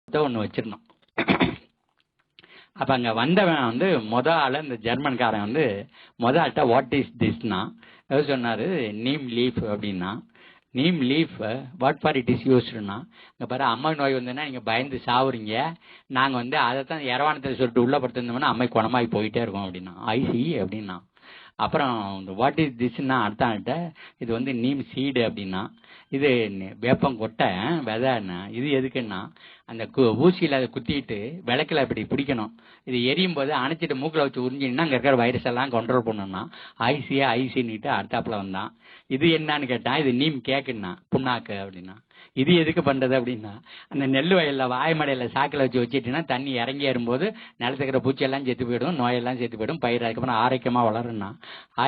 ஒன்று வச்சிருந்தோம். அப்போ அங்கே வந்தவன் வந்து ஆள் இந்த ஜெர்மன்காரன் வந்து ஆள்கிட்ட வாட் இஸ் திஸ்னா எது சொன்னார், நீம் லீஃப் அப்படின்னா. Neem leaf what for it is யூஸ்டுனா, இங்கே பாரு அம்மை நோய் வந்ததுன்னா நீங்கள் பயந்து சாவுறீங்க, நாங்கள் வந்து அதை தான் இரவானத்தில் சொல்லிட்டு உள்ள படுத்திருந்தோம்னா அம்மை குணமாகி போயிட்டே இருக்கோம் அப்படின்னா. ஐசி அப்படின்னா. அப்புறம் வாட் இஸ் திஸ்னா அடுத்த ஆள்கிட்ட இது வந்து நீம் சீடு அப்படின்னா. இது வேப்பங்கொட்டை விதைன்னா. இது எதுக்குன்னா அந்த ஊசியில் அதை குத்திட்டு விளக்கில் இப்படி பிடிக்கணும், இது எரியும் போது அணைச்சிட்டு மூக்கில் வச்சு உறிஞ்சின்னா அங்கே இருக்கிற வைரஸ் எல்லாம் கண்ட்ரோல் பண்ணணும்னா. ஐசின்னுட்டு அடுத்தாப்புல வந்தான். இது என்னன்னு கேட்டான், இது நீம் கேக்குன்னா புண்ணாக்கு அப்படின்னா. இது எதுக்கு பண்ணுறது அப்படின்னா, அந்த நெல் வயலில் வாய்மடையில் சாக்கில் வச்சுட்டீங்கன்னா தண்ணி இறங்கி ஏறும்போது நிலத்துக்கிற பூச்சியெல்லாம் செத்து போயிடும், நோயெல்லாம் செத்து போயிடும், பயிர் அதுக்கப்புறம் ஆரோக்கியமாக வளரும்னா.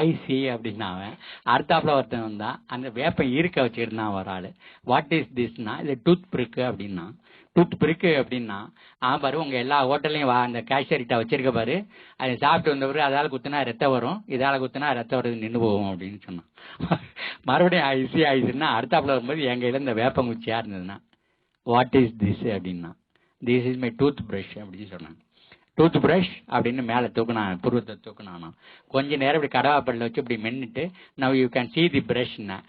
ஐசி அப்படின்னா அவன். அடுத்தாப்புல ஒருத்தன் வந்தான், அந்த வேப்பம் இருக்க வச்சுருந்தான் ஒரு ஆள். வாட் இஸ் திஸ்னா இது டூத் பிரிக்கு அப்படின்னா. டூத் பிரிக்கு அப்படின்னா பாரு உங்கள் எல்லா ஹோட்டல்லையும் அந்த கேஷியர்கிட்ட வச்சிருக்க பாரு, அதை சாப்பிட்டு வந்தவரு அதால் குத்துனா ரத்தம் வரும், இதால் குத்துனா ரத்தம் வருது நின்று போகும் அப்படின்னு சொன்னான். மறுபடியும் ஐசின்னா அடுத்தாப்புல வரும்போது என் கையில் இந்த வேப்பங்குச்சியாக இருந்ததுன்னா வாட் இஸ் திஸ் அப்படின்னா. This is my tooth brush அப்படின்னு சொன்னாங்க. டூத் பிரஷ் அப்படின்னு மேலே தூக்குனான், புருவத்தை தூக்குனானா. கொஞ்ச நேரம் இப்படி கடவாப்பல்ல வச்சு இப்படி மென்னுட்டு now you can see the பிரஷ்னா.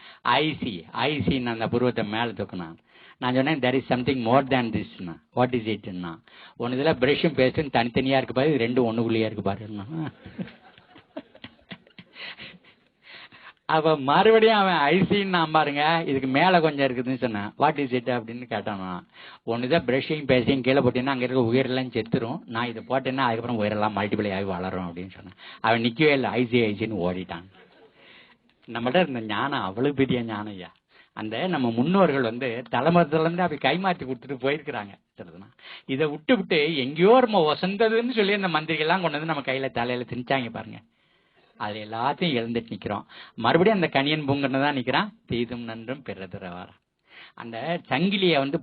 ஐசின்னு அந்த புருவத்தை மேலே தூக்குனான். நான் சொன்னேன் there is something more than this. What is இட்னா, ஒன்று இதில் பிரஷும் பேஸ்ட்டும் தனித்தனியாக இருக்கு பாரு, இது ரெண்டும் ஒன்றுக்குள்ளேயே இருக்கு பாருன்னா. அப்போ மறுபடியும் அவன் ஐசின்னு நான் பாருங்க இதுக்கு மேலே கொஞ்சம் இருக்குதுன்னு சொன்னேன். வாட் இஸ் இட் அப்படின்னு கேட்டானா. ஒன்று தான் பிரஷையும் பேசையும் கீழே போட்டீங்கன்னா அங்கே இருக்க உயிரெல்லாம் செத்துரும், நான் இதை போட்டேன்னா அதுக்கப்புறம் உயிரெல்லாம் மல்டிப்ளை ஆகி வளரும் அப்படின்னு சொன்னேன். அவன் நிற்கவே இல்லை, ஐசின்னு ஓடிட்டான். நம்மகிட்ட இருந்த ஞானம் அவ்வளவு பெரிய ஞானம் ஐயா. அந்த நம்ம முன்னோர்கள் வந்து தலைமுறையிலேருந்து அப்படி கைமாற்றி கொடுத்துட்டு போயிருக்கிறாங்க. சரிதுனா இதை விட்டு எங்கேயோ நம்ம வசந்ததுன்னு சொல்லி அந்த மந்திரிகள்லாம் கொண்டு வந்து நம்ம கையில் தலையில் திணிச்சாங்க பாருங்க. அது எல்லாத்தையும் இழந்துட்டு நிற்கிறோம். மறுபடியும் அந்த கணியன் பூங்கன்னு தான் நிற்கிறான். தீதும் நன்றும் பிறதுறவாரா. அந்த சங்கிலியை வந்து